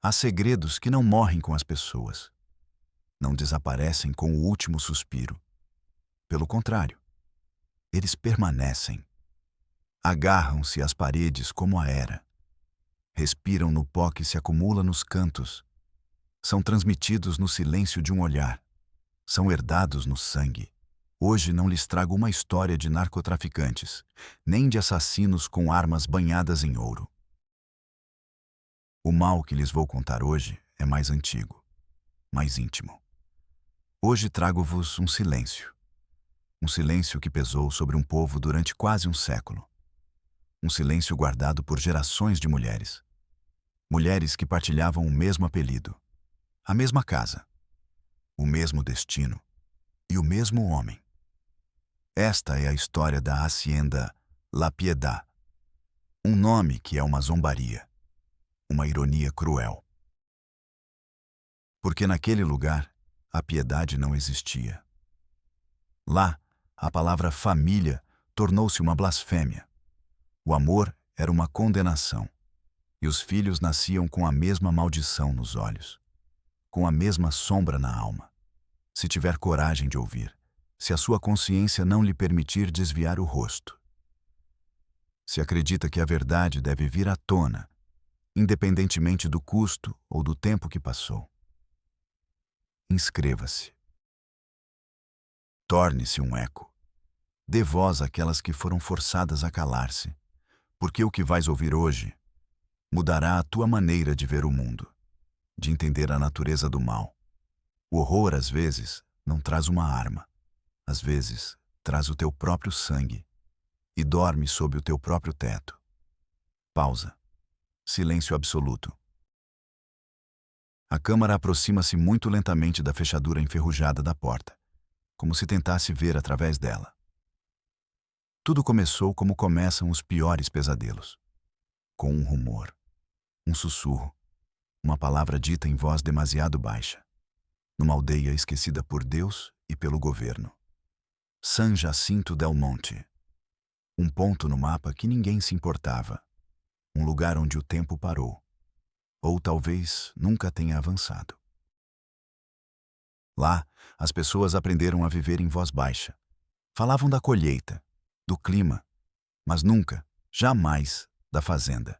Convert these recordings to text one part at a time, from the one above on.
Há segredos que não morrem com as pessoas, não desaparecem com o último suspiro. Pelo contrário, eles permanecem. Agarram-se às paredes como a era. Respiram no pó que se acumula nos cantos. São transmitidos no silêncio de um olhar. São herdados no sangue. Hoje não lhes trago uma história de narcotraficantes, nem de assassinos com armas banhadas em ouro. O mal que lhes vou contar hoje é mais antigo, mais íntimo. Hoje trago-vos um silêncio. Um silêncio que pesou sobre um povo durante quase um século. Um silêncio guardado por gerações de mulheres. Mulheres que partilhavam o mesmo apelido, a mesma casa, o mesmo destino e o mesmo homem. Esta é a história da Hacienda La Piedad. Um nome que é uma zombaria, uma ironia cruel. Porque naquele lugar, a piedade não existia. Lá, a palavra família tornou-se uma blasfêmia. O amor era uma condenação. E os filhos nasciam com a mesma maldição nos olhos, com a mesma sombra na alma. Se tiver coragem de ouvir, se a sua consciência não lhe permitir desviar o rosto. Se acredita que a verdade deve vir à tona, independentemente do custo ou do tempo que passou. Inscreva-se. Torne-se um eco. Dê voz àquelas que foram forçadas a calar-se, porque o que vais ouvir hoje mudará a tua maneira de ver o mundo, de entender a natureza do mal. O horror, às vezes, não traz uma arma. Às vezes, traz o teu próprio sangue e dorme sob o teu próprio teto. Pausa. Silêncio absoluto. A câmara aproxima-se muito lentamente da fechadura enferrujada da porta, como se tentasse ver através dela. Tudo começou como começam os piores pesadelos, com um rumor, um sussurro, uma palavra dita em voz demasiado baixa, numa aldeia esquecida por Deus e pelo governo. San Jacinto del Monte. Um ponto no mapa que ninguém se importava. Um lugar onde o tempo parou. Ou talvez nunca tenha avançado. Lá, as pessoas aprenderam a viver em voz baixa. Falavam da colheita, do clima, mas nunca, jamais, da fazenda.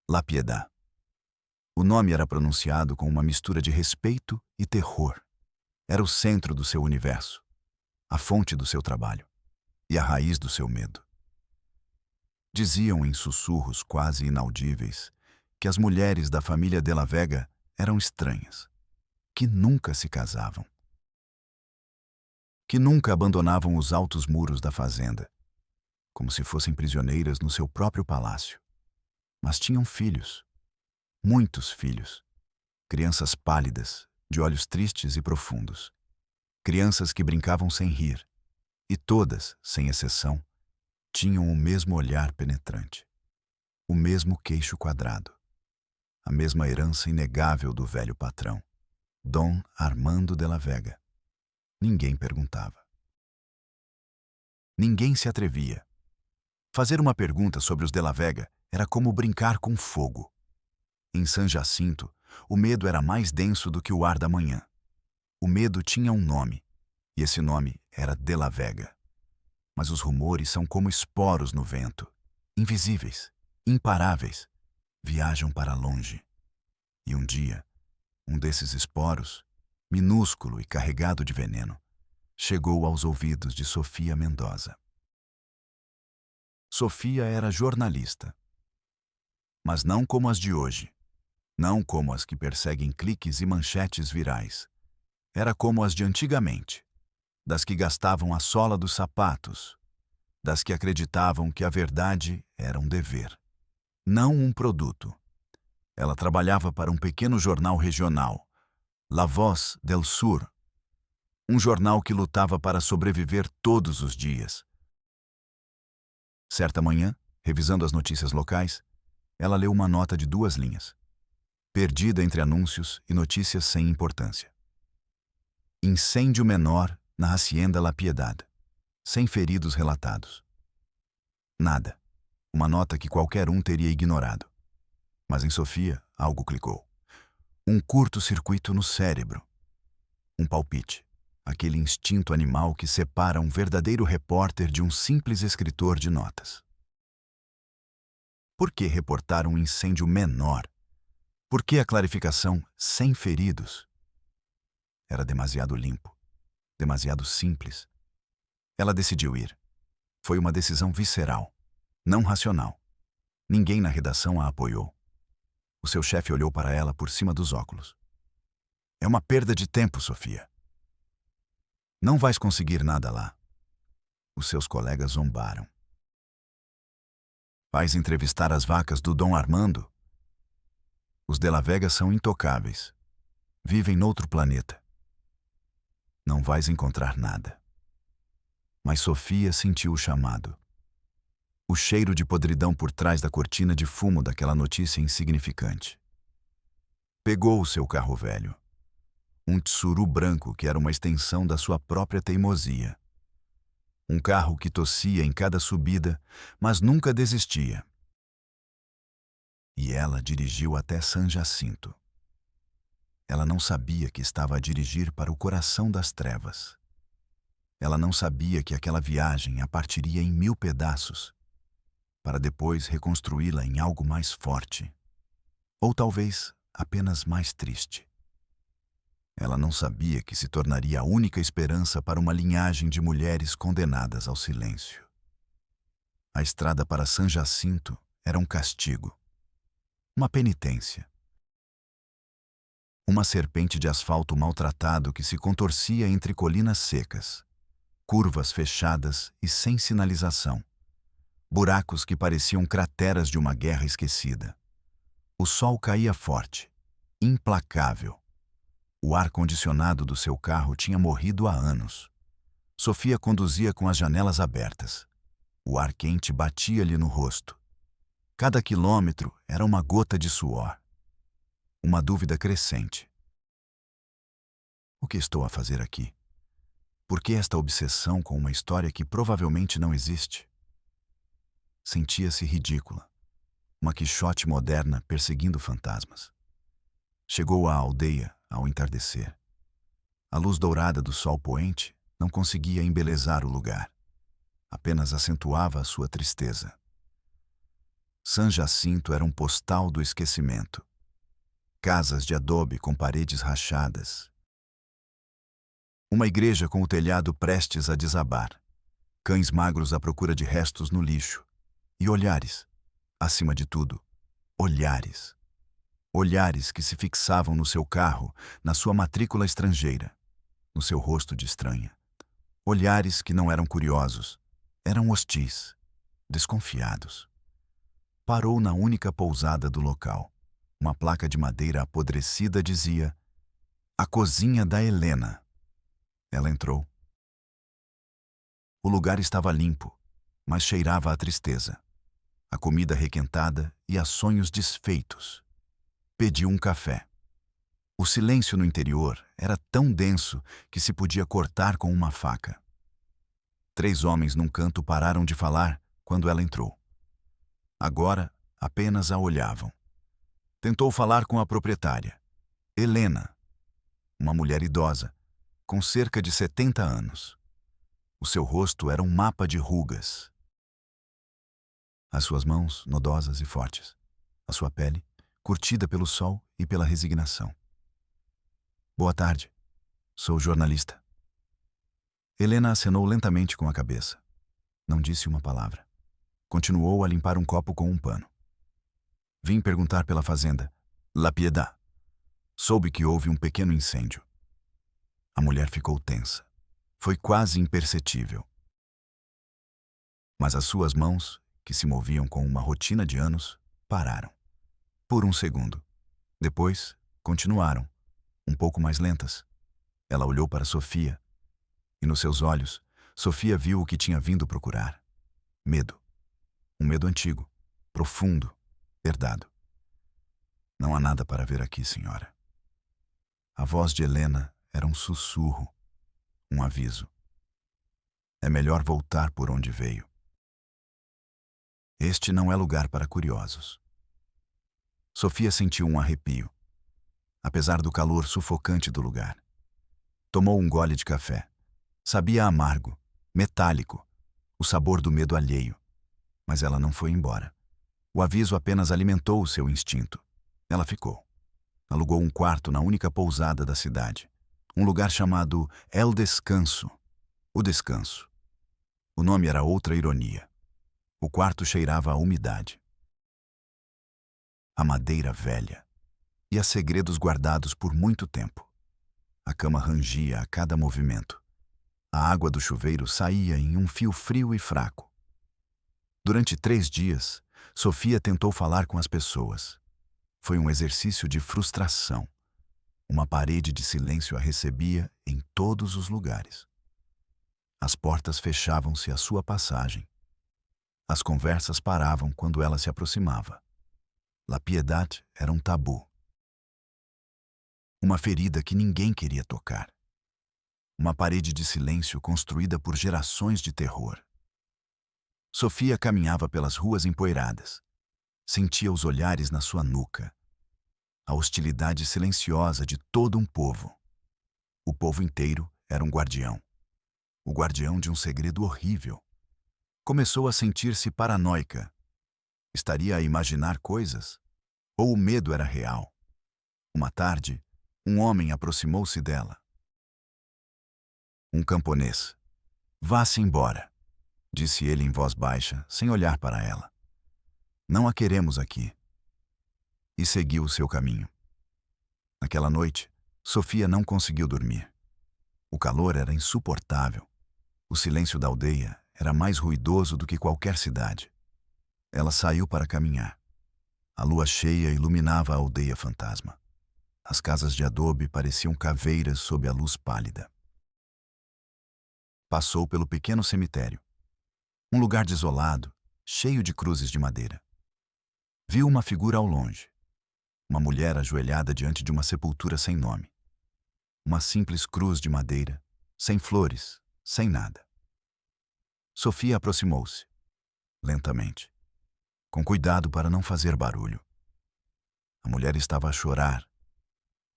La Piedad. O nome era pronunciado com uma mistura de respeito e terror. Era o centro do seu universo, a fonte do seu trabalho e a raiz do seu medo. Diziam em sussurros quase inaudíveis que as mulheres da família de la Vega eram estranhas, que nunca se casavam, que nunca abandonavam os altos muros da fazenda, como se fossem prisioneiras no seu próprio palácio. Mas tinham filhos, muitos filhos, crianças pálidas, de olhos tristes e profundos, crianças que brincavam sem rir, e todas, sem exceção, tinham o mesmo olhar penetrante, o mesmo queixo quadrado, a mesma herança inegável do velho patrão, Dom Armando de la Vega. Ninguém perguntava. Ninguém se atrevia. Fazer uma pergunta sobre os de la Vega era como brincar com fogo. Em San Jacinto, o medo era mais denso do que o ar da manhã. O medo tinha um nome, e esse nome era de la Vega. Mas os rumores são como esporos no vento, invisíveis, imparáveis, viajam para longe. E um dia, um desses esporos, minúsculo e carregado de veneno, chegou aos ouvidos de Sofia Mendoza. Sofia era jornalista, mas não como as de hoje, não como as que perseguem cliques e manchetes virais. Era como as de antigamente, das que gastavam a sola dos sapatos, das que acreditavam que a verdade era um dever, não um produto. Ela trabalhava para um pequeno jornal regional, La Voz del Sur, um jornal que lutava para sobreviver todos os dias. Certa manhã, revisando as notícias locais, ela leu uma nota de 2 linhas, perdida entre anúncios e notícias sem importância. Incêndio menor na Hacienda La Piedad, sem feridos relatados. Nada. Uma nota que qualquer um teria ignorado. Mas em Sofia, algo clicou. Um curto-circuito no cérebro. Um palpite. Aquele instinto animal que separa um verdadeiro repórter de um simples escritor de notas. Por que reportar um incêndio menor? Por que a clarificação sem feridos? Era demasiado limpo, demasiado simples. Ela decidiu ir. Foi uma decisão visceral, não racional. Ninguém na redação a apoiou. O seu chefe olhou para ela por cima dos óculos. É uma perda de tempo, Sofia. Não vais conseguir nada lá. Os seus colegas zombaram. Vais entrevistar as vacas do Dom Armando? Os de La Vega são intocáveis. Vivem noutro planeta. Não vais encontrar nada. Mas Sofia sentiu o chamado. O cheiro de podridão por trás da cortina de fumo daquela notícia insignificante. Pegou o seu carro velho. Um tsuru branco que era uma extensão da sua própria teimosia. Um carro que tossia em cada subida, mas nunca desistia. E ela dirigiu até San Jacinto. Ela não sabia que estava a dirigir para o coração das trevas. Ela não sabia que aquela viagem a partiria em 1000 pedaços, para depois reconstruí-la em algo mais forte, ou talvez apenas mais triste. Ela não sabia que se tornaria a única esperança para uma linhagem de mulheres condenadas ao silêncio. A estrada para San Jacinto era um castigo, uma penitência. Uma serpente de asfalto maltratado que se contorcia entre colinas secas, curvas fechadas e sem sinalização, buracos que pareciam crateras de uma guerra esquecida. O sol caía forte, implacável. O ar-condicionado do seu carro tinha morrido há anos. Sofia conduzia com as janelas abertas. O ar quente batia-lhe no rosto. Cada quilômetro era uma gota de suor. Uma dúvida crescente. O que estou a fazer aqui? Por que esta obsessão com uma história que provavelmente não existe? Sentia-se ridícula. Uma Quixote moderna perseguindo fantasmas. Chegou à aldeia ao entardecer. A luz dourada do sol poente não conseguia embelezar o lugar. Apenas acentuava a sua tristeza. San Jacinto era um postal do esquecimento. Casas de adobe com paredes rachadas. Uma igreja com o telhado prestes a desabar. Cães magros à procura de restos no lixo. E olhares. Acima de tudo, olhares. Olhares que se fixavam no seu carro, na sua matrícula estrangeira, no seu rosto de estranha. Olhares que não eram curiosos, eram hostis, desconfiados. Parou na única pousada do local. Uma placa de madeira apodrecida dizia: "A cozinha da Helena". Ela entrou. O lugar estava limpo, mas cheirava a tristeza, a comida requentada e a sonhos desfeitos. Pediu um café. O silêncio no interior era tão denso que se podia cortar com uma faca. 3 homens num canto pararam de falar quando ela entrou. Agora apenas a olhavam. Tentou falar com a proprietária, Helena, uma mulher idosa, com cerca de 70 anos. O seu rosto era um mapa de rugas. As suas mãos nodosas e fortes. A sua pele curtida pelo sol e pela resignação. "Boa tarde. Sou jornalista." Helena acenou lentamente com a cabeça. Não disse uma palavra. Continuou a limpar um copo com um pano. "Vim perguntar pela fazenda, La Piedad. Soube que houve um pequeno incêndio." A mulher ficou tensa. Foi quase imperceptível. Mas as suas mãos, que se moviam com uma rotina de anos, pararam. Por um segundo. Depois, continuaram, um pouco mais lentas. Ela olhou para Sofia, e nos seus olhos, Sofia viu o que tinha vindo procurar. Medo. Um medo antigo, profundo, herdado. "Não há nada para ver aqui, senhora." A voz de Helena era um sussurro, um aviso. "É melhor voltar por onde veio. Este não é lugar para curiosos." Sofia sentiu um arrepio. apesar do calor sufocante do lugar. Tomou um gole de café. Sabia amargo, metálico, o sabor do medo alheio. Mas ela não foi embora. O aviso apenas alimentou o seu instinto. Ela ficou. Alugou um quarto na única pousada da cidade. Um lugar chamado El Descanso. O Descanso. O nome era outra ironia. O quarto cheirava a umidade, a madeira velha e a segredos guardados por muito tempo. A cama rangia a cada movimento. A água do chuveiro saía em um fio frio e fraco. Durante 3 dias, Sofia tentou falar com as pessoas. Foi um exercício de frustração. Uma parede de silêncio a recebia em todos os lugares. As portas fechavam-se à sua passagem. As conversas paravam quando ela se aproximava. La Piedade era um tabu. Uma ferida que ninguém queria tocar. Uma parede de silêncio construída por gerações de terror. Sofia caminhava pelas ruas empoeiradas. Sentia os olhares na sua nuca. A hostilidade silenciosa de todo um povo. O povo inteiro era um guardião. O guardião de um segredo horrível. Começou a sentir-se paranoica. Estaria a imaginar coisas? Ou o medo era real? Uma tarde, um homem aproximou-se dela. Um camponês. Vá-se embora, disse ele em voz baixa, sem olhar para ela. Não a queremos aqui. E seguiu o seu caminho. Naquela noite, Sofia não conseguiu dormir. O calor era insuportável. O silêncio da aldeia era mais ruidoso do que qualquer cidade. Ela saiu para caminhar. A lua cheia iluminava a aldeia fantasma. As casas de adobe pareciam caveiras sob a luz pálida. Passou pelo pequeno cemitério. Um lugar desolado, cheio de cruzes de madeira. Viu uma figura ao longe. Uma mulher ajoelhada diante de uma sepultura sem nome. Uma simples cruz de madeira, sem flores, sem nada. Sofia aproximou-se, lentamente, com cuidado para não fazer barulho. A mulher estava a chorar.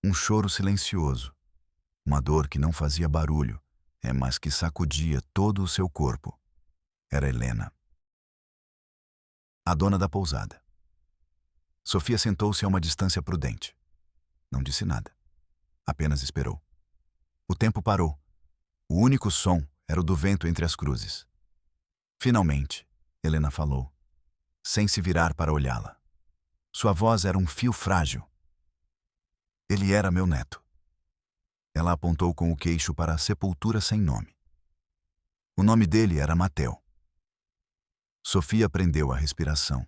Um choro silencioso. Uma dor que não fazia barulho, mas que sacudia todo o seu corpo. Era Helena, a dona da pousada. Sofia sentou-se a uma distância prudente. Não disse nada. Apenas esperou. O tempo parou. O único som era o do vento entre as cruzes. Finalmente, Helena falou, sem se virar para olhá-la. Sua voz era um fio frágil. Ele era meu neto. Ela apontou com o queixo para a sepultura sem nome. O nome dele era Mateo. Sofia prendeu a respiração.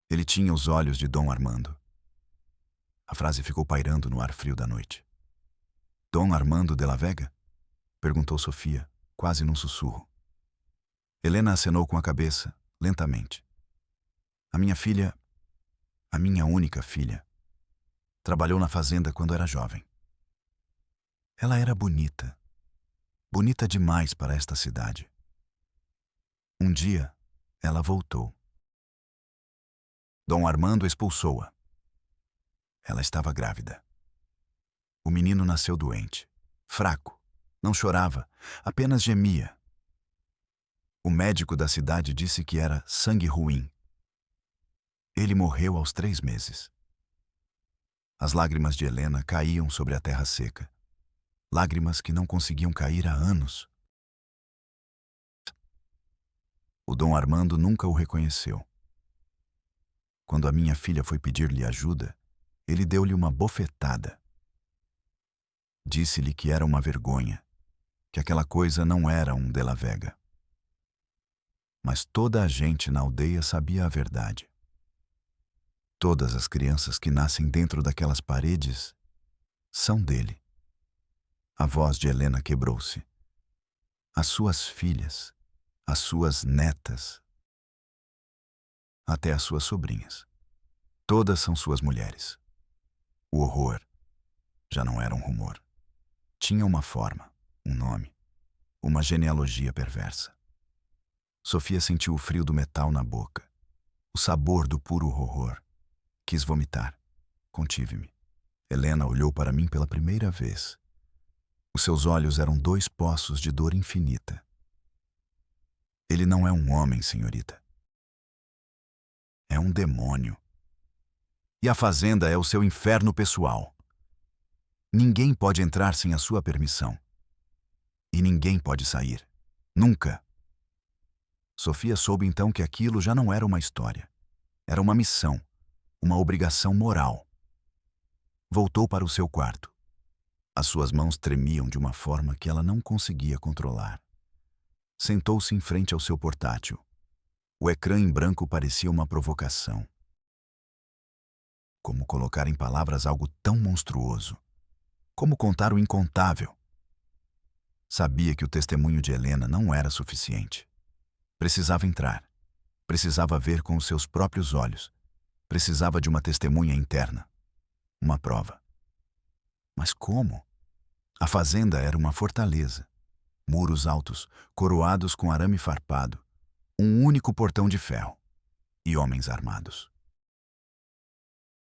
Ele tinha os olhos de Dom Armando. A frase ficou pairando no ar frio da noite. Dom Armando de la Vega? Perguntou Sofia, quase num sussurro. Helena acenou com a cabeça, lentamente. A minha filha, a minha única filha, trabalhou na fazenda quando era jovem. Ela era bonita. Bonita demais para esta cidade. Um dia, ela voltou. Dom Armando expulsou-a. Ela estava grávida. O menino nasceu doente, fraco, não chorava, apenas gemia. O médico da cidade disse que era sangue ruim. Ele morreu aos 3 meses. As lágrimas de Helena caíam sobre a terra seca. Lágrimas que não conseguiam cair há anos. O Dom Armando nunca o reconheceu. Quando a minha filha foi pedir-lhe ajuda, ele deu-lhe uma bofetada. Disse-lhe que era uma vergonha, que aquela coisa não era um de la Vega. Mas toda a gente na aldeia sabia a verdade. Todas as crianças que nascem dentro daquelas paredes são dele. A voz de Helena quebrou-se. As suas filhas, as suas netas, até as suas sobrinhas. Todas são suas mulheres. O horror já não era um rumor. Tinha uma forma, um nome, uma genealogia perversa. Sofia sentiu o frio do metal na boca, o sabor do puro horror. Quis vomitar. Contive-me. Helena olhou para mim pela primeira vez. Os seus olhos eram 2 poços de dor infinita. Ele não é um homem, senhorita. É um demônio. E a fazenda é o seu inferno pessoal. Ninguém pode entrar sem a sua permissão. E ninguém pode sair. Nunca. Sofia soube então que aquilo já não era uma história. Era uma missão, uma obrigação moral. Voltou para o seu quarto. As suas mãos tremiam de uma forma que ela não conseguia controlar. Sentou-se em frente ao seu portátil. O ecrã em branco parecia uma provocação. Como colocar em palavras algo tão monstruoso? Como contar o incontável? Sabia que o testemunho de Helena não era suficiente. Precisava entrar. Precisava ver com os seus próprios olhos. Precisava de uma testemunha interna. Uma prova. Mas como? A fazenda era uma fortaleza. Muros altos, coroados com arame farpado. Um único portão de ferro. E homens armados.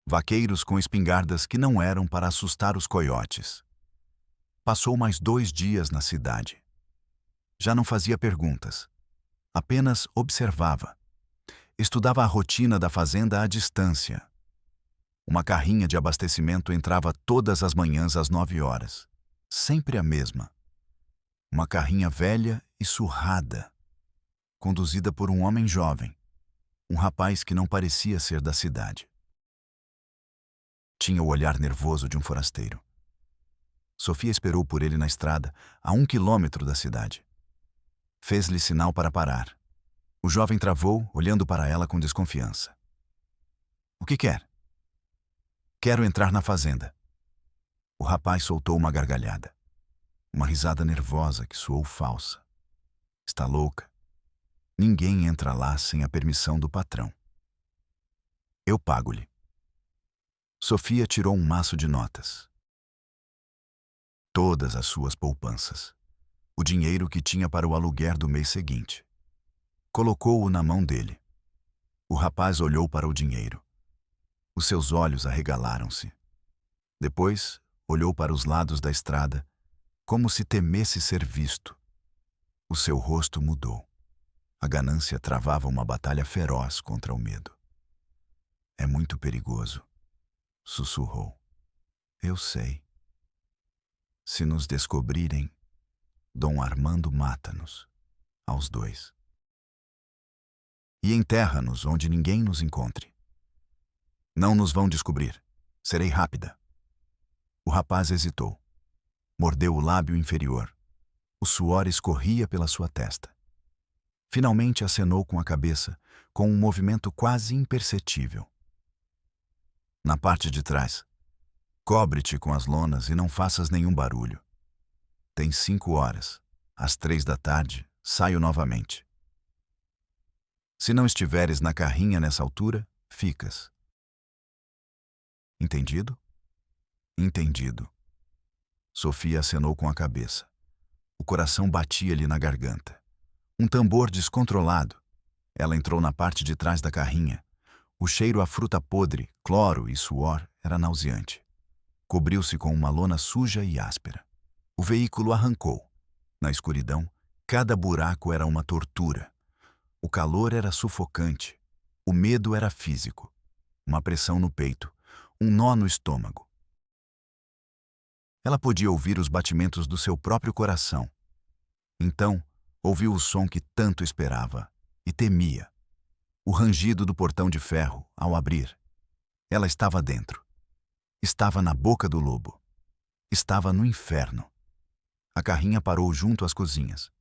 Vaqueiros com espingardas que não eram para assustar os coiotes. Passou mais 2 dias na cidade. Já não fazia perguntas. Apenas observava. Estudava a rotina da fazenda à distância. Uma carrinha de abastecimento entrava todas as manhãs às 9 horas. Sempre a mesma. Uma carrinha velha e surrada, conduzida por um homem jovem, um rapaz que não parecia ser da cidade. Tinha o olhar nervoso de um forasteiro. Sofia esperou por ele na estrada, a 1 quilômetro da cidade. Fez-lhe sinal para parar. O jovem travou, olhando para ela com desconfiança. O que quer? Quero entrar na fazenda. O rapaz soltou uma gargalhada. Uma risada nervosa que soou falsa. Está louca? Ninguém entra lá sem a permissão do patrão. Eu pago-lhe. Sofia tirou um maço de notas. Todas as suas poupanças. O dinheiro que tinha para o aluguer do mês seguinte. Colocou-o na mão dele. O rapaz olhou para o dinheiro. Os seus olhos arregalaram-se. Depois, olhou para os lados da estrada, como se temesse ser visto. O seu rosto mudou. A ganância travava uma batalha feroz contra o medo. É muito perigoso, sussurrou. Eu sei. Se nos descobrirem, Dom Armando mata-nos, aos 2. E enterra-nos onde ninguém nos encontre. Não nos vão descobrir. Serei rápida. O rapaz hesitou. Mordeu o lábio inferior. O suor escorria pela sua testa. Finalmente acenou com a cabeça, com um movimento quase imperceptível. Na parte de trás. Cobre-te com as lonas e não faças nenhum barulho. Tens 5 horas. Às 3 da tarde, saio novamente. Se não estiveres na carrinha nessa altura, ficas. Entendido? Entendido. Sofia acenou com a cabeça. O coração batia-lhe na garganta. Um tambor descontrolado. Ela entrou na parte de trás da carrinha. O cheiro a fruta podre, cloro e suor era nauseante. Cobriu-se com uma lona suja e áspera. O veículo arrancou. Na escuridão, cada buraco era uma tortura. O calor era sufocante. O medo era físico. Uma pressão no peito. Um nó no estômago. Ela podia ouvir os batimentos do seu próprio coração. Então, ouviu o som que tanto esperava e temia. O rangido do portão de ferro ao abrir. Ela estava dentro. Estava na boca do lobo. Estava no inferno. A carrinha parou junto às cozinhas.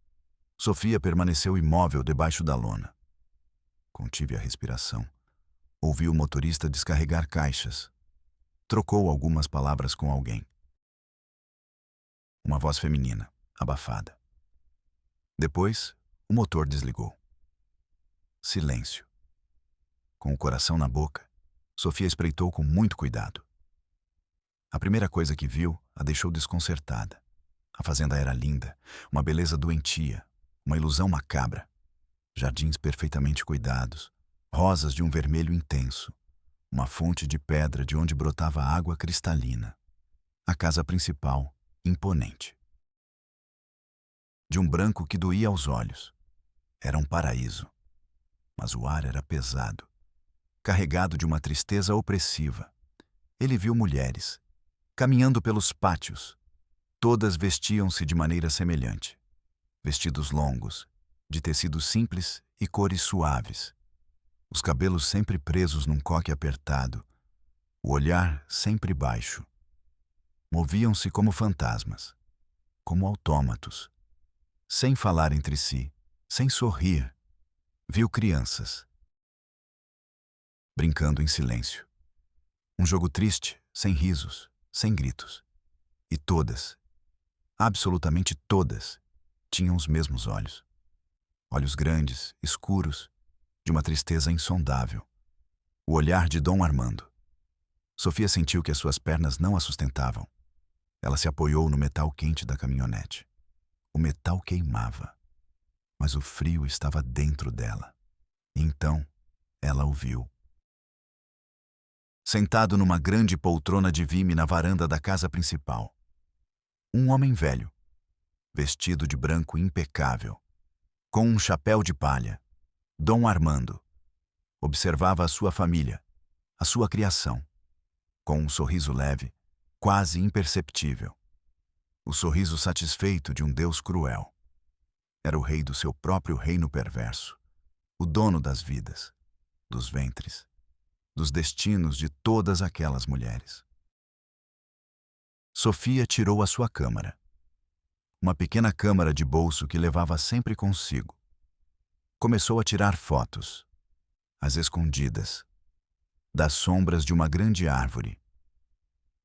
Sofia permaneceu imóvel debaixo da lona. Contive a respiração. Ouvi o motorista descarregar caixas. Trocou algumas palavras com alguém. Uma voz feminina, abafada. Depois, o motor desligou. Silêncio. Com o coração na boca, Sofia espreitou com muito cuidado. A primeira coisa que viu a deixou desconcertada. A fazenda era linda, uma beleza doentia, uma ilusão macabra. Jardins perfeitamente cuidados, rosas de um vermelho intenso, uma fonte de pedra de onde brotava água cristalina. A casa principal, imponente. De um branco que doía aos olhos. Era um paraíso. Mas o ar era pesado, carregado de uma tristeza opressiva. Ele viu mulheres, caminhando pelos pátios. Todas vestiam-se de maneira semelhante. Vestidos longos, de tecido simples e cores suaves. Os cabelos sempre presos num coque apertado. O olhar sempre baixo. Moviam-se como fantasmas, como autômatos. Sem falar entre si, sem sorrir. Viu crianças brincando em silêncio. Um jogo triste, sem risos, sem gritos. E todas, absolutamente todas, tinham os mesmos olhos. Olhos grandes, escuros, de uma tristeza insondável. O olhar de Dom Armando. Sofia sentiu que as suas pernas não a sustentavam. Ela se apoiou no metal quente da caminhonete. O metal queimava, mas o frio estava dentro dela. E então, ela o viu. Sentado numa grande poltrona de vime na varanda da casa principal. Um homem velho, vestido de branco impecável, com um chapéu de palha. Dom Armando observava a sua família, a sua criação, com um sorriso leve, quase imperceptível. O sorriso satisfeito de um Deus cruel. Era o rei do seu próprio reino perverso, o dono das vidas, dos ventres, dos destinos de todas aquelas mulheres. Sofia tirou a sua câmara. Uma pequena câmara de bolso que levava sempre consigo. Começou a tirar fotos, às escondidas, das sombras de uma grande árvore.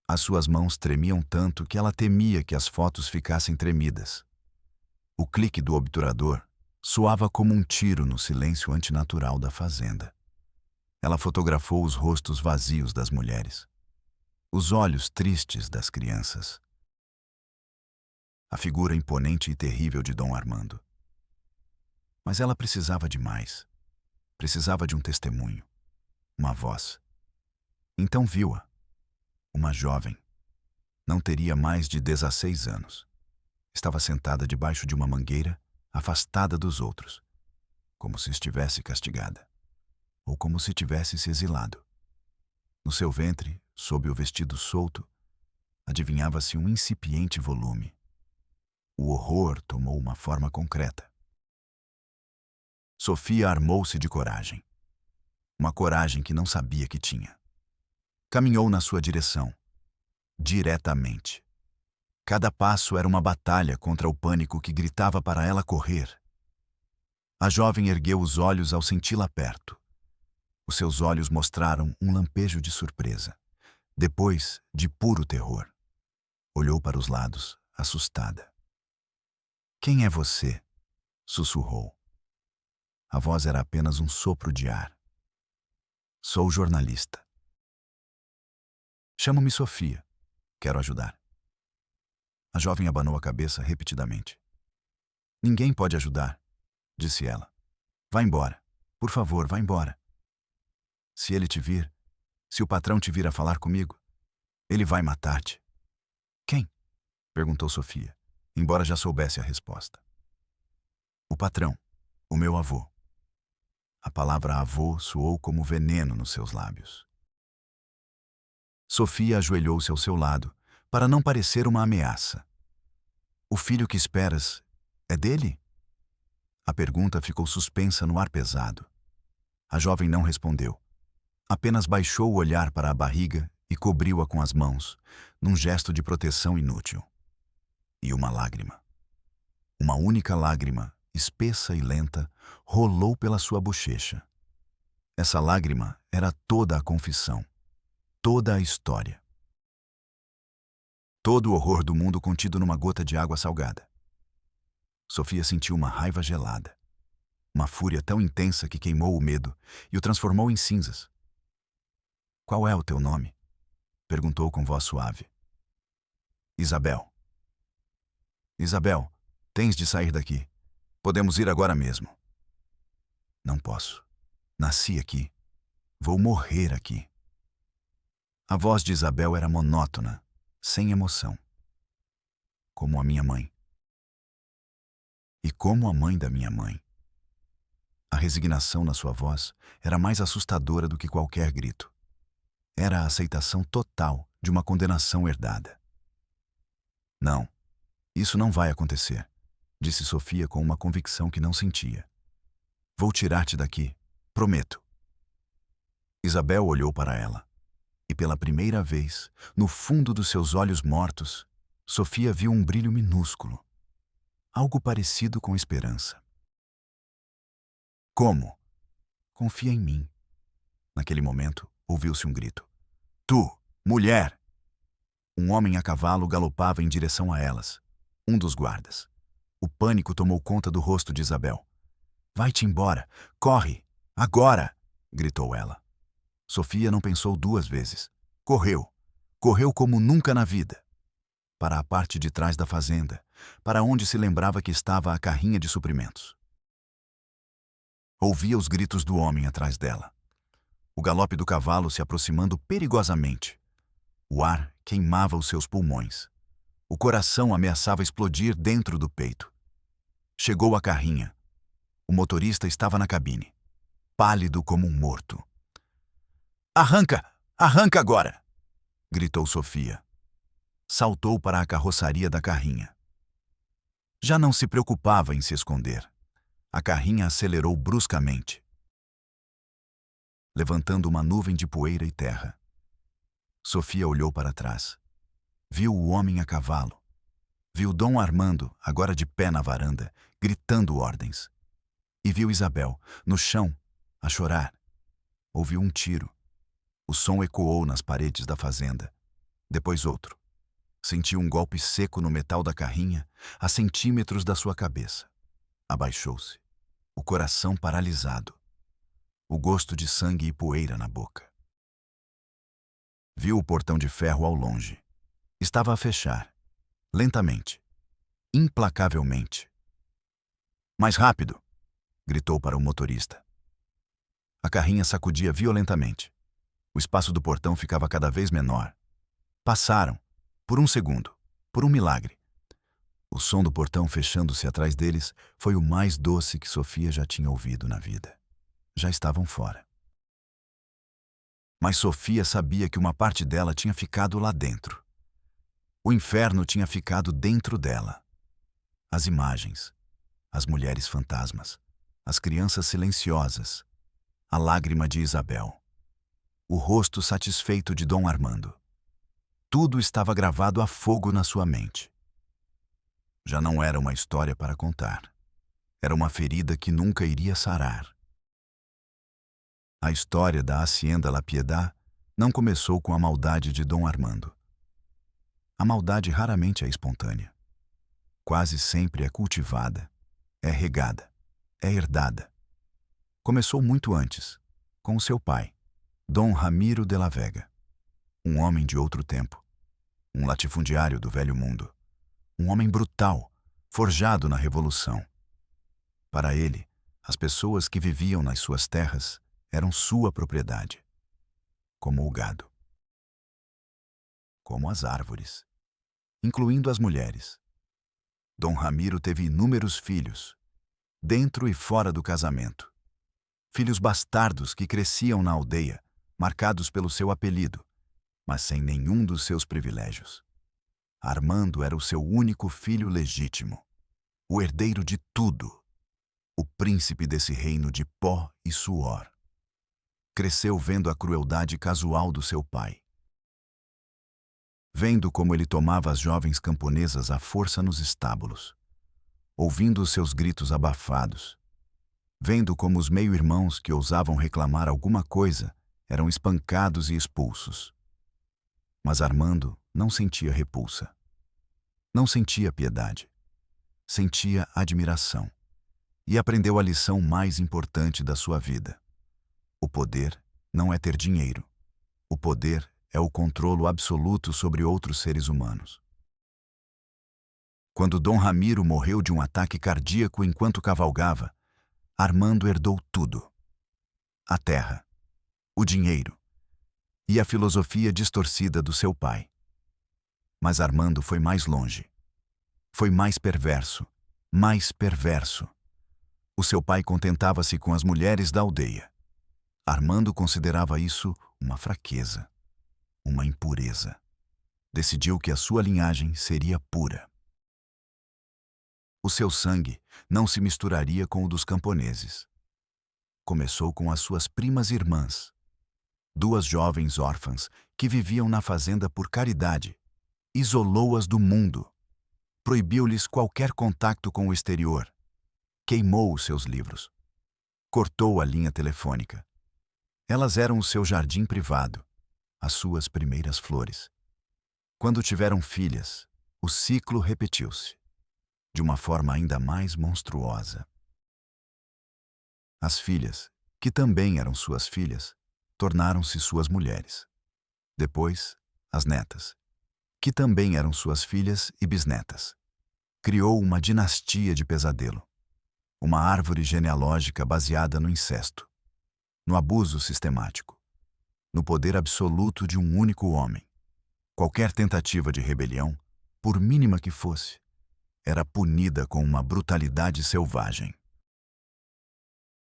As suas mãos tremiam tanto que ela temia que as fotos ficassem tremidas. O clique do obturador soava como um tiro no silêncio antinatural da fazenda. Ela fotografou os rostos vazios das mulheres, os olhos tristes das crianças, a figura imponente e terrível de Dom Armando. Mas ela precisava de mais. Precisava de um testemunho, uma voz. Então viu-a, uma jovem. Não teria mais de 16 anos. Estava sentada debaixo de uma mangueira, afastada dos outros, como se estivesse castigada, ou como se tivesse se exilado. No seu ventre, sob o vestido solto, adivinhava-se um incipiente volume. O horror tomou uma forma concreta. Sofia armou-se de coragem. Uma coragem que não sabia que tinha. Caminhou na sua direção, diretamente. Cada passo era uma batalha contra o pânico que gritava para ela correr. A jovem ergueu os olhos ao senti-la perto. Os seus olhos mostraram um lampejo de surpresa, depois de puro terror. Olhou para os lados, assustada. "Quem é você?" sussurrou. A voz era apenas um sopro de ar. "Sou jornalista. Chamo-me Sofia. Quero ajudar." A jovem abanou a cabeça repetidamente. "Ninguém pode ajudar", disse ela. "Vá embora. Por favor, vá embora. Se ele te vir, se o patrão te vir a falar comigo, ele vai matar-te." "Quem?" perguntou Sofia, embora já soubesse a resposta. "O patrão, o meu avô." A palavra avô soou como veneno nos seus lábios. Sofia ajoelhou-se ao seu lado, para não parecer uma ameaça. "O filho que esperas é dele?" A pergunta ficou suspensa no ar pesado. A jovem não respondeu. Apenas baixou o olhar para a barriga e cobriu-a com as mãos, num gesto de proteção inútil. E uma lágrima. Uma única lágrima, espessa e lenta, rolou pela sua bochecha. Essa lágrima era toda a confissão, toda a história. Todo o horror do mundo contido numa gota de água salgada. Sofia sentiu uma raiva gelada. Uma fúria tão intensa que queimou o medo e o transformou em cinzas. "Qual é o teu nome?" perguntou com voz suave. "Isabel." "Isabel, tens de sair daqui. Podemos ir agora mesmo." "Não posso. Nasci aqui. Vou morrer aqui." A voz de Isabel era monótona, sem emoção. Como a minha mãe. E como a mãe da minha mãe. A resignação na sua voz era mais assustadora do que qualquer grito. Era a aceitação total de uma condenação herdada. Não, isso não vai acontecer, disse Sofia com uma convicção que não sentia. Vou tirar-te daqui, prometo. Isabel olhou para ela, e pela primeira vez, no fundo dos seus olhos mortos, Sofia viu um brilho minúsculo, algo parecido com esperança. Como? Confia em mim. Naquele momento, ouviu-se um grito. Tu, mulher! Um homem a cavalo galopava em direção a elas, um dos guardas. O pânico tomou conta do rosto de Isabel. Vai-te embora! Corre! Agora! Gritou ela. Sofia não pensou duas vezes. Correu. Correu como nunca na vida. Para a parte de trás da fazenda, para onde se lembrava que estava a carrinha de suprimentos. Ouvia os gritos do homem atrás dela. O galope do cavalo se aproximando perigosamente. O ar queimava os seus pulmões. O coração ameaçava explodir dentro do peito. Chegou a carrinha. O motorista estava na cabine, pálido como um morto. Arranca! Arranca agora! Gritou Sofia. Saltou para a carroçaria da carrinha. Já não se preocupava em se esconder. A carrinha acelerou bruscamente, levantando uma nuvem de poeira e terra. Sofia olhou para trás. Viu o homem a cavalo. Viu Dom Armando, agora de pé na varanda, gritando ordens. E viu Isabel, no chão, a chorar. Ouviu um tiro. O som ecoou nas paredes da fazenda. Depois outro. Sentiu um golpe seco no metal da carrinha, a centímetros da sua cabeça. Abaixou-se, o coração paralisado, o gosto de sangue e poeira na boca. Viu o portão de ferro ao longe. Estava a fechar, lentamente, implacavelmente. Mais rápido! Gritou para o motorista. A carrinha sacudia violentamente. O espaço do portão ficava cada vez menor. Passaram, por um segundo, por um milagre. O som do portão fechando-se atrás deles foi o mais doce que Sofia já tinha ouvido na vida. Já estavam fora. Mas Sofia sabia que uma parte dela tinha ficado lá dentro. O inferno tinha ficado dentro dela. As imagens, as mulheres fantasmas, as crianças silenciosas, a lágrima de Isabel, o rosto satisfeito de Dom Armando. Tudo estava gravado a fogo na sua mente. Já não era uma história para contar. Era uma ferida que nunca iria sarar. A história da Hacienda La Piedad não começou com a maldade de Dom Armando. A maldade raramente é espontânea. Quase sempre é cultivada, é regada, é herdada. Começou muito antes, com o seu pai, Dom Ramiro de la Vega, um homem de outro tempo, um latifundiário do velho mundo, um homem brutal, forjado na Revolução. Para ele, as pessoas que viviam nas suas terras eram sua propriedade, como o gado, como as árvores, incluindo as mulheres. Dom Ramiro teve inúmeros filhos, dentro e fora do casamento. Filhos bastardos que cresciam na aldeia, marcados pelo seu apelido, mas sem nenhum dos seus privilégios. Armando era o seu único filho legítimo, o herdeiro de tudo, o príncipe desse reino de pó e suor. Cresceu vendo a crueldade casual do seu pai. Vendo como ele tomava as jovens camponesas à força nos estábulos. Ouvindo os seus gritos abafados. Vendo como os meio-irmãos que ousavam reclamar alguma coisa eram espancados e expulsos. Mas Armando não sentia repulsa. Não sentia piedade. Sentia admiração. E aprendeu a lição mais importante da sua vida. O poder não é ter dinheiro. O poder é o controlo absoluto sobre outros seres humanos. Quando Dom Ramiro morreu de um ataque cardíaco enquanto cavalgava, Armando herdou tudo. A terra, o dinheiro e a filosofia distorcida do seu pai. Mas Armando foi mais longe. Foi mais perverso, mais perverso. O seu pai contentava-se com as mulheres da aldeia. Armando considerava isso uma fraqueza, uma impureza. Decidiu que a sua linhagem seria pura. O seu sangue não se misturaria com o dos camponeses. Começou com as suas primas irmãs, duas jovens órfãs que viviam na fazenda por caridade. Isolou-as do mundo. Proibiu-lhes qualquer contato com o exterior. Queimou os seus livros. Cortou a linha telefônica. Elas eram o seu jardim privado, as suas primeiras flores. Quando tiveram filhas, o ciclo repetiu-se, de uma forma ainda mais monstruosa. As filhas, que também eram suas filhas, tornaram-se suas mulheres. Depois, as netas, que também eram suas filhas e bisnetas. Criou uma dinastia de pesadelo, uma árvore genealógica baseada no incesto, no abuso sistemático, no poder absoluto de um único homem. Qualquer tentativa de rebelião, por mínima que fosse, era punida com uma brutalidade selvagem.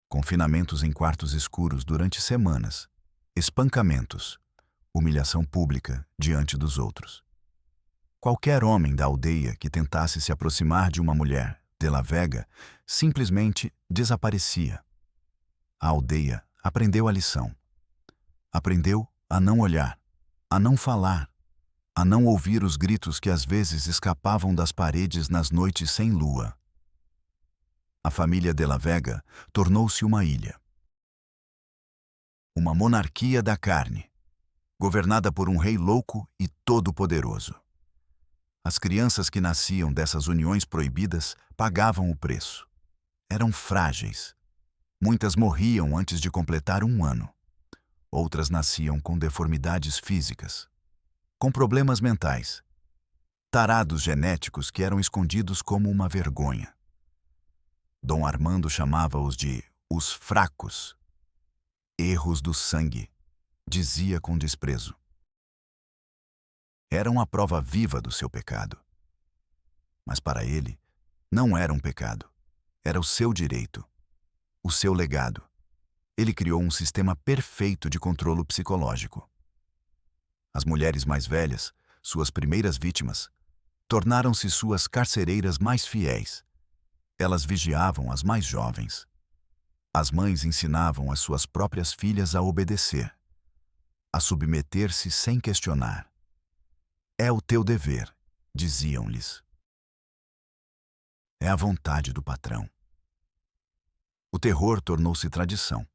Confinamentos em quartos escuros durante semanas, espancamentos, humilhação pública diante dos outros. Qualquer homem da aldeia que tentasse se aproximar de uma mulher de La Vega simplesmente desaparecia. A aldeia aprendeu a lição. Aprendeu a não olhar, a não falar, a não ouvir os gritos que às vezes escapavam das paredes nas noites sem lua. A família de La Vega tornou-se uma ilha. Uma monarquia da carne, governada por um rei louco e todo-poderoso. As crianças que nasciam dessas uniões proibidas pagavam o preço. Eram frágeis. Muitas morriam antes de completar 1 ano. Outras nasciam com deformidades físicas, com problemas mentais, tarados genéticos que eram escondidos como uma vergonha. Dom Armando chamava-os de os fracos. Erros do sangue, dizia com desprezo. Eram a prova viva do seu pecado. Mas para ele, não era um pecado. Era o seu direito, o seu legado. Ele criou um sistema perfeito de controle psicológico. As mulheres mais velhas, suas primeiras vítimas, tornaram-se suas carcereiras mais fiéis. Elas vigiavam as mais jovens. As mães ensinavam as suas próprias filhas a obedecer, a submeter-se sem questionar. É o teu dever, diziam-lhes. É a vontade do patrão. O terror tornou-se tradição.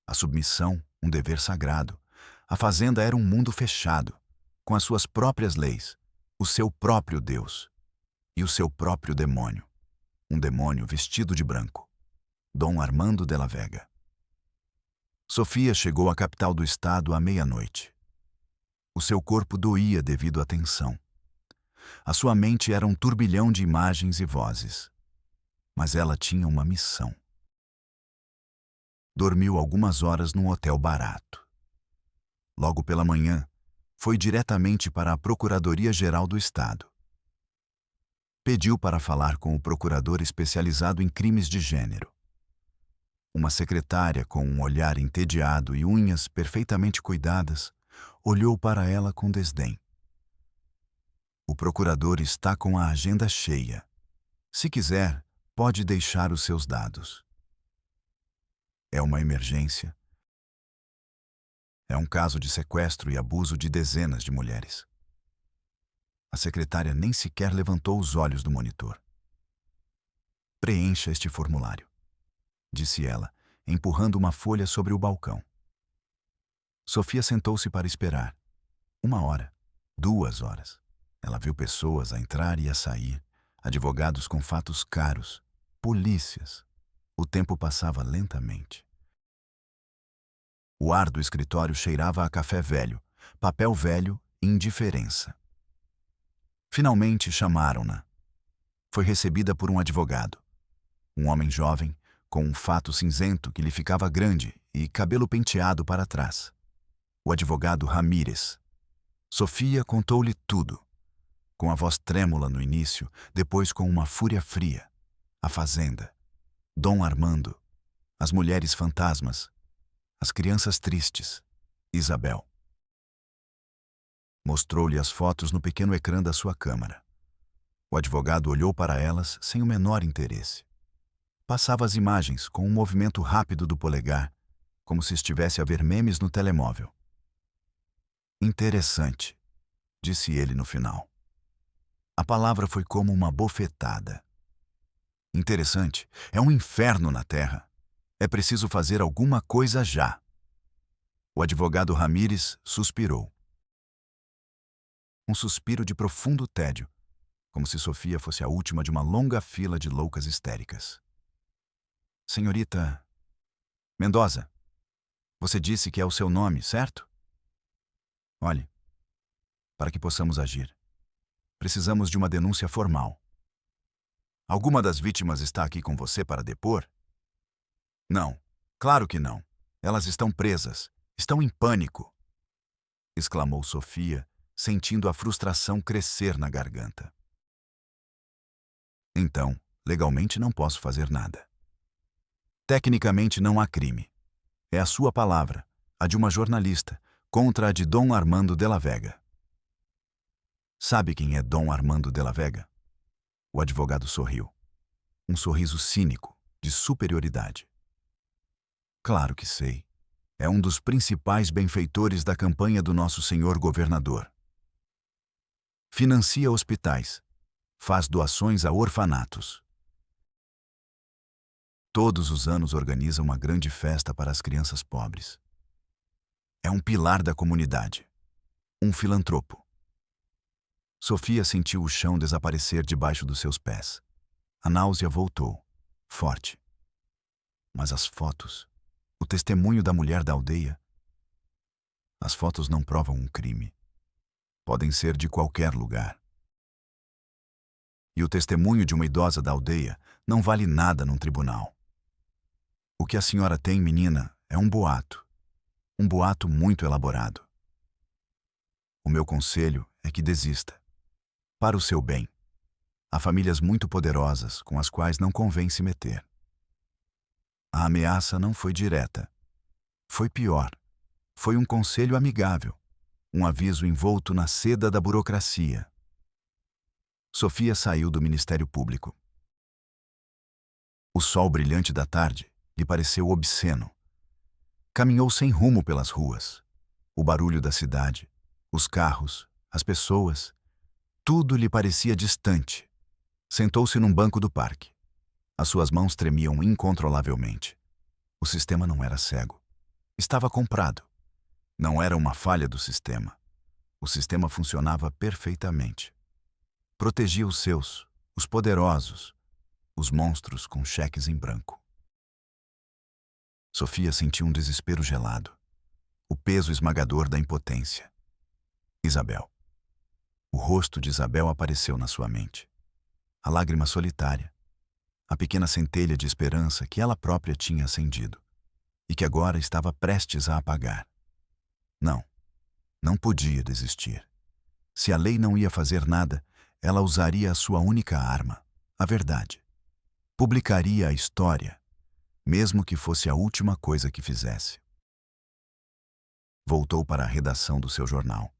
A submissão, um dever sagrado. A fazenda era um mundo fechado, com as suas próprias leis, o seu próprio Deus e o seu próprio demônio. Um demônio vestido de branco. Dom Armando de La Vega. Sofia chegou à capital do estado à meia-noite. O seu corpo doía devido à tensão. A sua mente era um turbilhão de imagens e vozes. Mas ela tinha uma missão. Dormiu algumas horas num hotel barato. Logo pela manhã, foi diretamente para a Procuradoria-Geral do Estado. Pediu para falar com o procurador especializado em crimes de gênero. Uma secretária com um olhar entediado e unhas perfeitamente cuidadas olhou para ela com desdém. O procurador está com a agenda cheia. Se quiser, pode deixar os seus dados. É uma emergência. É um caso de sequestro e abuso de dezenas de mulheres. A secretária nem sequer levantou os olhos do monitor. Preencha este formulário, disse ela, empurrando uma folha sobre o balcão. Sofia sentou-se para esperar. 1 hora, 2 horas. Ela viu pessoas a entrar e a sair, advogados com fatos caros, polícias. O tempo passava lentamente. O ar do escritório cheirava a café velho, papel velho e indiferença. Finalmente chamaram-na. Foi recebida por um advogado. Um homem jovem, com um fato cinzento que lhe ficava grande e cabelo penteado para trás. o advogado Ramírez. Sofia contou-lhe tudo, com a voz trêmula no início, depois com uma fúria fria. A fazenda, Dom Armando, as mulheres fantasmas, as crianças tristes, Isabel. Mostrou-lhe as fotos no pequeno ecrã da sua câmara. O advogado olhou para elas sem o menor interesse. Passava as imagens com um movimento rápido do polegar, como se estivesse a ver memes no telemóvel. Interessante, disse ele no final. A palavra foi como uma bofetada. Interessante, é um inferno na Terra. É preciso fazer alguma coisa já. O advogado Ramírez suspirou. Um suspiro de profundo tédio, como se Sofia fosse a última de uma longa fila de loucas histéricas. Senhorita Mendoza, você disse que é o seu nome, certo? Olhe, para que possamos agir, precisamos de uma denúncia formal. Alguma das vítimas está aqui com você para depor? Não, claro que não. Elas estão presas, estão em pânico, exclamou Sofia, sentindo a frustração crescer na garganta. Então, legalmente não posso fazer nada. Tecnicamente não há crime. É a sua palavra, a de uma jornalista, contra a de Dom Armando de la Vega. Sabe quem é Dom Armando de la Vega? O advogado sorriu. Um sorriso cínico, de superioridade. Claro que sei. É um dos principais benfeitores da campanha do nosso senhor governador. Financia hospitais. Faz doações a orfanatos. Todos os anos organiza uma grande festa para as crianças pobres. É um pilar da comunidade. Um filantropo. Sofia sentiu o chão desaparecer debaixo dos seus pés. A náusea voltou, forte. Mas as fotos, o testemunho da mulher da aldeia. As fotos não provam um crime. Podem ser de qualquer lugar. E o testemunho de uma idosa da aldeia não vale nada num tribunal. O que a senhora tem, menina, é um boato. Um boato muito elaborado. O meu conselho é que desista. Para o seu bem. Há famílias muito poderosas com as quais não convém se meter. A ameaça não foi direta. Foi pior. Foi um conselho amigável. Um aviso envolto na seda da burocracia. Sofia saiu do Ministério Público. O sol brilhante da tarde lhe pareceu obsceno. Caminhou sem rumo pelas ruas. O barulho da cidade, os carros, as pessoas, tudo lhe parecia distante. Sentou-se num banco do parque. As suas mãos tremiam incontrolavelmente. O sistema não era cego. Estava comprado. Não era uma falha do sistema. O sistema funcionava perfeitamente. Protegia os seus, os poderosos, os monstros com cheques em branco. Sofia sentiu um desespero gelado, o peso esmagador da impotência. Isabel. O rosto de Isabel apareceu na sua mente. A lágrima solitária, a pequena centelha de esperança que ela própria tinha acendido e que agora estava prestes a apagar. Não, não podia desistir. Se a lei não ia fazer nada, ela usaria a sua única arma, a verdade. Publicaria a história, mesmo que fosse a última coisa que fizesse. Voltou para a redação do seu jornal.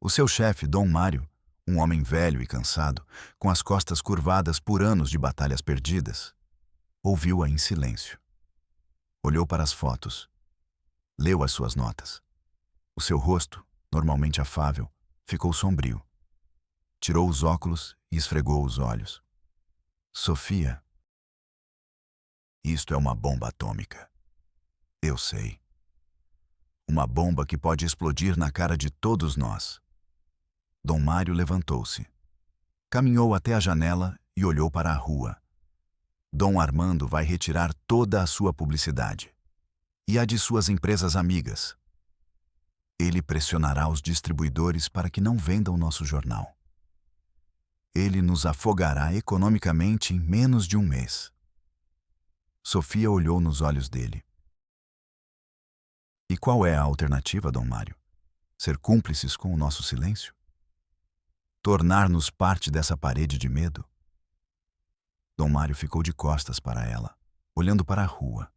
O seu chefe, Dom Mário, um homem velho e cansado, com as costas curvadas por anos de batalhas perdidas, ouviu-a em silêncio. Olhou para as fotos. Leu as suas notas. O seu rosto, normalmente afável, ficou sombrio. Tirou os óculos e esfregou os olhos. Sofia. Isto é uma bomba atômica. Eu sei. Uma bomba que pode explodir na cara de todos nós. Dom Mário levantou-se. Caminhou até a janela e olhou para a rua. Dom Armando vai retirar toda a sua publicidade. E a de suas empresas amigas. Ele pressionará os distribuidores para que não vendam nosso jornal. Ele nos afogará economicamente em menos de um mês. Sofia olhou nos olhos dele. E qual é a alternativa, Dom Mário? Ser cúmplices com o nosso silêncio? Tornar-nos parte dessa parede de medo? Dom Mário ficou de costas para ela, olhando para a rua.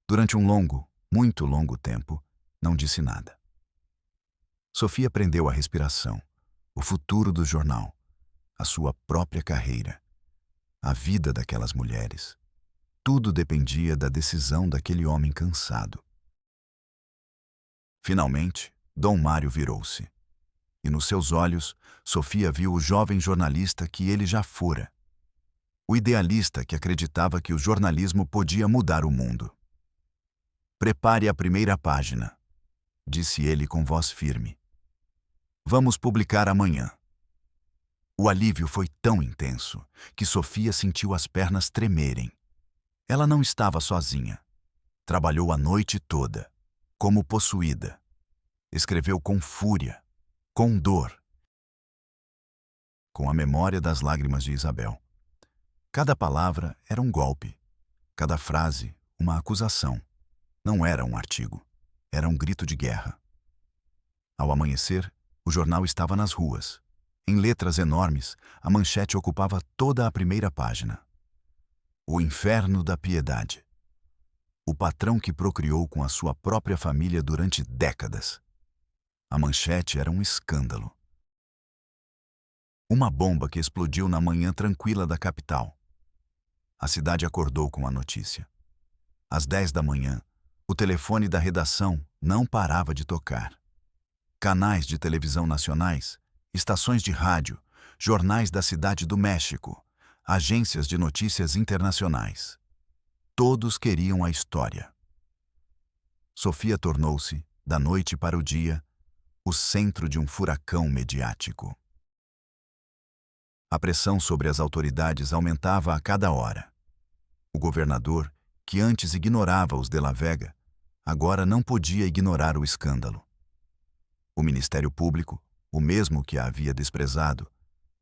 Durante um longo, muito longo tempo, não disse nada. Sofia prendeu a respiração, o futuro do jornal, a sua própria carreira, a vida daquelas mulheres. Tudo dependia da decisão daquele homem cansado. Finalmente, Dom Mário virou-se. E nos seus olhos, Sofia viu o jovem jornalista que ele já fora. O idealista que acreditava que o jornalismo podia mudar o mundo. Prepare a primeira página, disse ele com voz firme. Vamos publicar amanhã. O alívio foi tão intenso que Sofia sentiu as pernas tremerem. Ela não estava sozinha. Trabalhou a noite toda, como possuída. Escreveu com fúria, com dor, com a memória das lágrimas de Isabel. Cada palavra era um golpe, cada frase uma acusação. Não era um artigo, era um grito de guerra. Ao amanhecer, o jornal estava nas ruas. Em letras enormes, a manchete ocupava toda a primeira página. O inferno da piedade. O patrão que procriou com a sua própria família durante décadas. A manchete era um escândalo. Uma bomba que explodiu na manhã tranquila da capital. A cidade acordou com a notícia. Às 10 da manhã, o telefone da redação não parava de tocar. Canais de televisão nacionais, estações de rádio, jornais da Cidade do México, agências de notícias internacionais. Todos queriam a história. Sofia tornou-se, da noite para o dia, o centro de um furacão mediático. A pressão sobre as autoridades aumentava a cada hora. O governador, que antes ignorava os de la Vega, agora não podia ignorar o escândalo. O Ministério Público, o mesmo que a havia desprezado,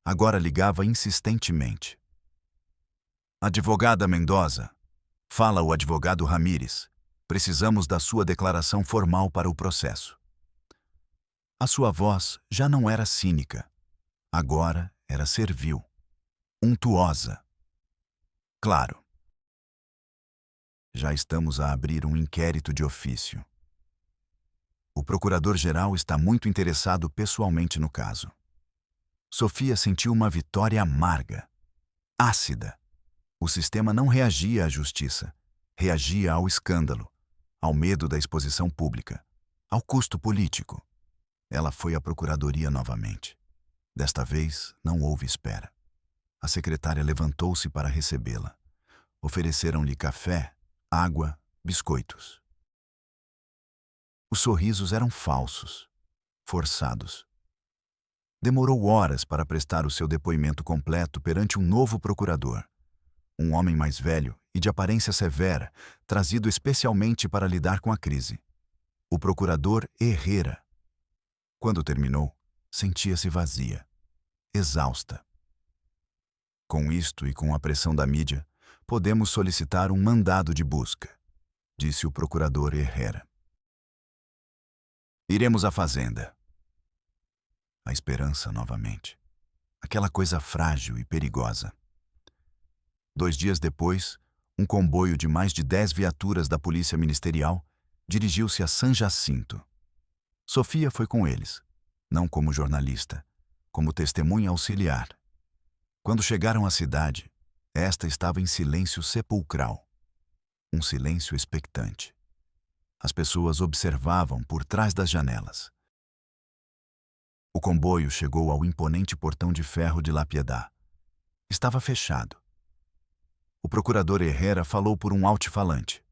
agora ligava insistentemente. Advogada Mendoza, fala o advogado Ramírez. Precisamos da sua declaração formal para o processo. A sua voz já não era cínica. Agora era servil, untuosa. Claro. Já estamos a abrir um inquérito de ofício. O procurador-geral está muito interessado pessoalmente no caso. Sofia sentiu uma vitória amarga, ácida. O sistema não reagia à justiça, reagia ao escândalo, ao medo da exposição pública, ao custo político. Ela foi à procuradoria novamente. Desta vez, não houve espera. A secretária levantou-se para recebê-la. Ofereceram-lhe café, água, biscoitos. Os sorrisos eram falsos, forçados. Demorou horas para prestar o seu depoimento completo perante um novo procurador. Um homem mais velho e de aparência severa, trazido especialmente para lidar com a crise. O procurador Herrera. Quando terminou, sentia-se vazia, exausta. Com isto e com a pressão da mídia, podemos solicitar um mandado de busca, disse o procurador Herrera. Iremos à fazenda. A esperança novamente. Aquela coisa frágil e perigosa. 2 dias depois, um comboio de mais de 10 viaturas da Polícia Ministerial dirigiu-se a San Jacinto. Sofia foi com eles, não como jornalista, como testemunha auxiliar. Quando chegaram à cidade, esta estava em silêncio sepulcral. Um silêncio expectante. As pessoas observavam por trás das janelas. O comboio chegou ao imponente portão de ferro de La Piedad. Estava fechado. O procurador Herrera falou por um altifalante.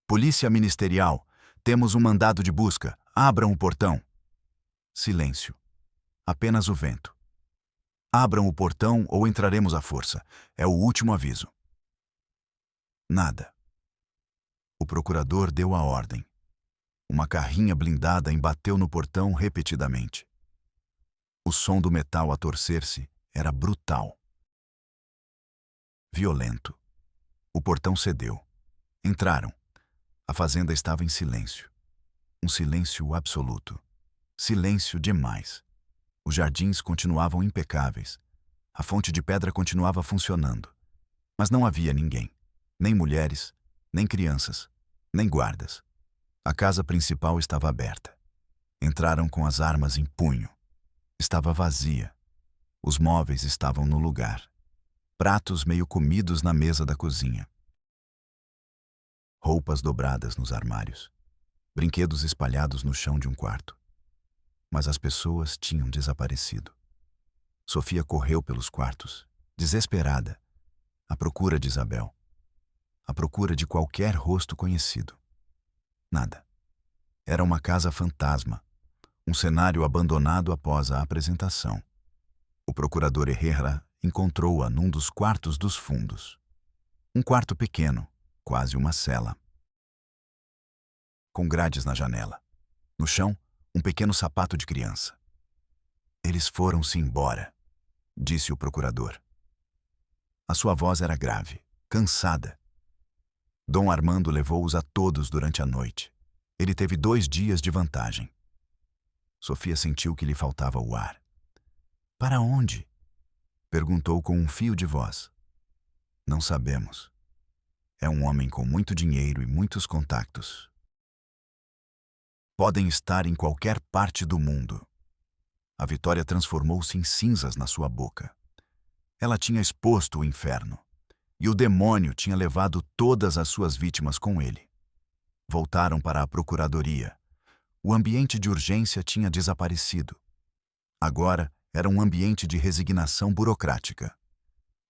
Polícia Ministerial, temos um mandado de busca. Abram o portão. Silêncio. Apenas o vento. Abram o portão ou entraremos à força. É o último aviso. Nada. O procurador deu a ordem. Uma carrinha blindada embateu no portão repetidamente. O som do metal a torcer-se era brutal. Violento. O portão cedeu. Entraram. A fazenda estava em silêncio. Um silêncio absoluto. Silêncio demais. Os jardins continuavam impecáveis. A fonte de pedra continuava funcionando. Mas não havia ninguém. Nem mulheres, nem crianças, nem guardas. A casa principal estava aberta. Entraram com as armas em punho. Estava vazia. Os móveis estavam no lugar. Pratos meio comidos na mesa da cozinha. Roupas dobradas nos armários. Brinquedos espalhados no chão de um quarto. Mas as pessoas tinham desaparecido. Sofia correu pelos quartos, desesperada, à procura de Isabel. À procura de qualquer rosto conhecido. Nada. Era uma casa fantasma, um cenário abandonado após a apresentação. O procurador Herrera encontrou-a num dos quartos dos fundos. Um quarto pequeno, quase uma cela. Com grades na janela. No chão, um pequeno sapato de criança. Eles foram-se embora, disse o procurador. A sua voz era grave, cansada. Dom Armando levou-os a todos durante a noite. Ele teve 2 dias de vantagem. Sofia sentiu que lhe faltava o ar. Para onde? Perguntou com um fio de voz. Não sabemos. É um homem com muito dinheiro e muitos contactos. Podem estar em qualquer parte do mundo. A Vitória transformou-se em cinzas na sua boca. Ela tinha exposto o inferno. E o demônio tinha levado todas as suas vítimas com ele. Voltaram para a procuradoria. O ambiente de urgência tinha desaparecido. Agora era um ambiente de resignação burocrática.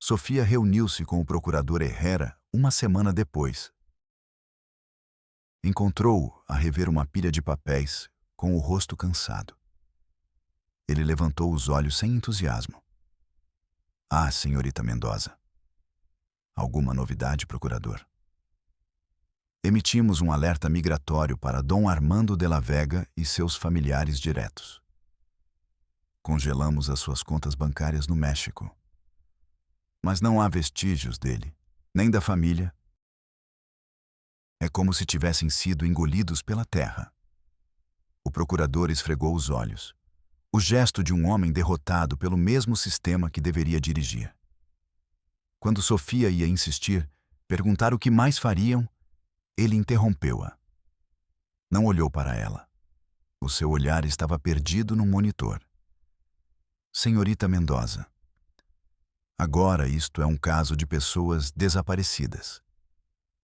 Sofia reuniu-se com o procurador Herrera uma semana depois. Encontrou-o a rever uma pilha de papéis, com o rosto cansado. Ele levantou os olhos sem entusiasmo. Ah, senhorita Mendoza. Alguma novidade, procurador? Emitimos um alerta migratório para Dom Armando de la Vega e seus familiares diretos. Congelamos as suas contas bancárias no México. Mas não há vestígios dele, nem da família. É como se tivessem sido engolidos pela terra. O procurador esfregou os olhos. O gesto de um homem derrotado pelo mesmo sistema que deveria dirigir. Quando Sofia ia insistir, perguntar o que mais fariam, ele interrompeu-a. Não olhou para ela. O seu olhar estava perdido no monitor. Senhorita Mendoza. Agora isto é um caso de pessoas desaparecidas.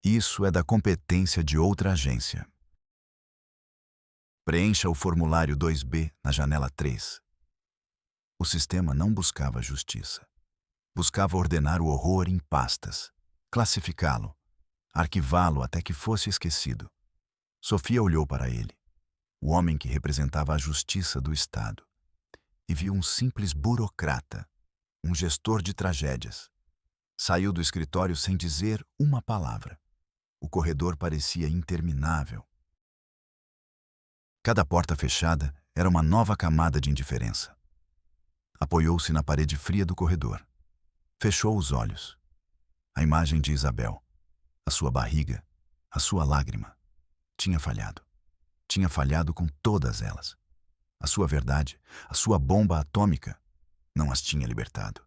Isso é da competência de outra agência. Preencha o formulário 2B na janela 3. O sistema não buscava justiça. Buscava ordenar o horror em pastas, classificá-lo, arquivá-lo até que fosse esquecido. Sofia olhou para ele, o homem que representava a justiça do Estado, e viu um simples burocrata, um gestor de tragédias. Saiu do escritório sem dizer uma palavra. O corredor parecia interminável. Cada porta fechada era uma nova camada de indiferença. Apoiou-se na parede fria do corredor. Fechou os olhos. A imagem de Isabel, a sua barriga, a sua lágrima, tinha falhado. Tinha falhado com todas elas. A sua verdade, a sua bomba atômica, não as tinha libertado.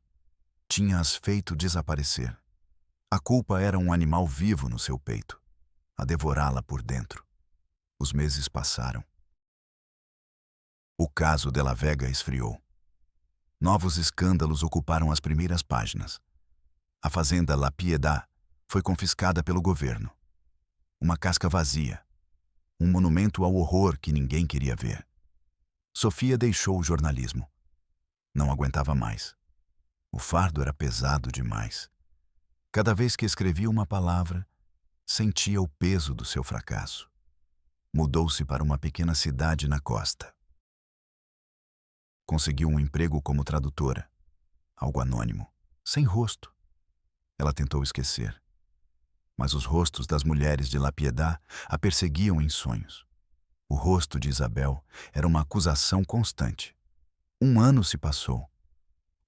Tinha-as feito desaparecer. A culpa era um animal vivo no seu peito, a devorá-la por dentro. Os meses passaram. O caso de la Vega esfriou. Novos escândalos ocuparam as primeiras páginas. A fazenda La Piedad foi confiscada pelo governo. Uma casca vazia. Um monumento ao horror que ninguém queria ver. Sofia deixou o jornalismo. Não aguentava mais. O fardo era pesado demais. Cada vez que escrevia uma palavra, sentia o peso do seu fracasso. Mudou-se para uma pequena cidade na costa. Conseguiu um emprego como tradutora. Algo anônimo, sem rosto. Ela tentou esquecer. Mas os rostos das mulheres de La Piedad a perseguiam em sonhos. O rosto de Isabel era uma acusação constante. 1 ano se passou.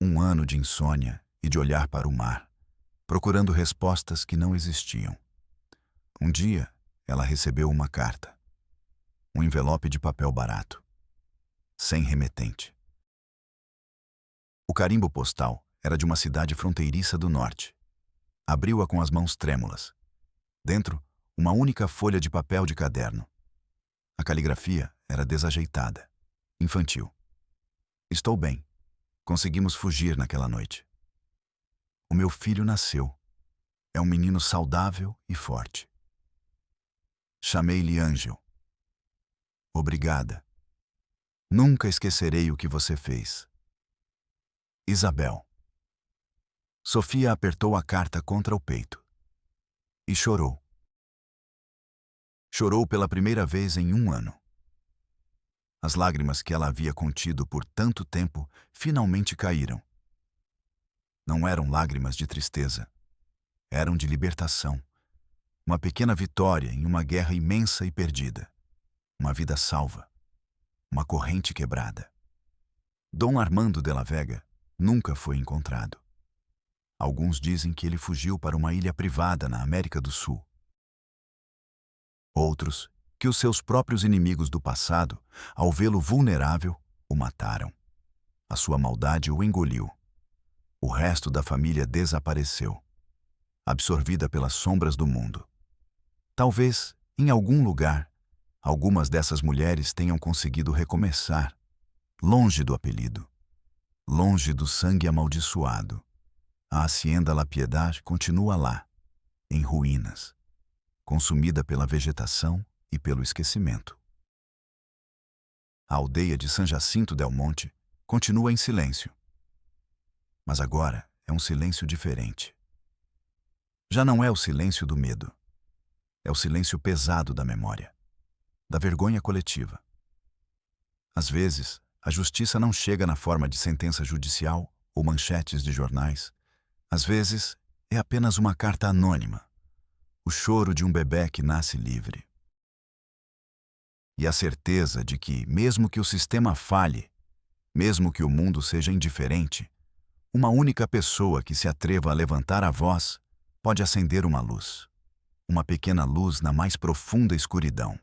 1 ano de insônia e de olhar para o mar, procurando respostas que não existiam. Um dia, ela recebeu uma carta. Um envelope de papel barato, sem remetente. O carimbo postal era de uma cidade fronteiriça do norte. Abriu-a com as mãos trêmulas. Dentro, uma única folha de papel de caderno. A caligrafia era desajeitada, infantil. Estou bem. Conseguimos fugir naquela noite. O meu filho nasceu. É um menino saudável e forte. Chamei-lhe Ângel. Obrigada. Nunca esquecerei o que você fez. Isabel. Sofia apertou a carta contra o peito. E chorou. Chorou pela primeira vez em 1 ano. As lágrimas que ela havia contido por tanto tempo finalmente caíram. Não eram lágrimas de tristeza. Eram de libertação. Uma pequena vitória em uma guerra imensa e perdida. Uma vida salva. Uma corrente quebrada. Dom Armando de la Vega nunca foi encontrado. Alguns dizem que ele fugiu para uma ilha privada na América do Sul. Outros, que os seus próprios inimigos do passado, ao vê-lo vulnerável, o mataram. A sua maldade o engoliu. O resto da família desapareceu, absorvida pelas sombras do mundo. Talvez, em algum lugar, algumas dessas mulheres tenham conseguido recomeçar, longe do apelido, longe do sangue amaldiçoado. A Hacienda La Piedade continua lá, em ruínas, consumida pela vegetação e pelo esquecimento. A aldeia de San Jacinto del Monte continua em silêncio. Mas agora é um silêncio diferente. Já não é o silêncio do medo. É o silêncio pesado da memória, da vergonha coletiva. Às vezes, a justiça não chega na forma de sentença judicial ou manchetes de jornais. Às vezes, é apenas uma carta anônima, o choro de um bebê que nasce livre. E a certeza de que, mesmo que o sistema falhe, mesmo que o mundo seja indiferente, uma única pessoa que se atreva a levantar a voz pode acender uma luz. Uma pequena luz na mais profunda escuridão.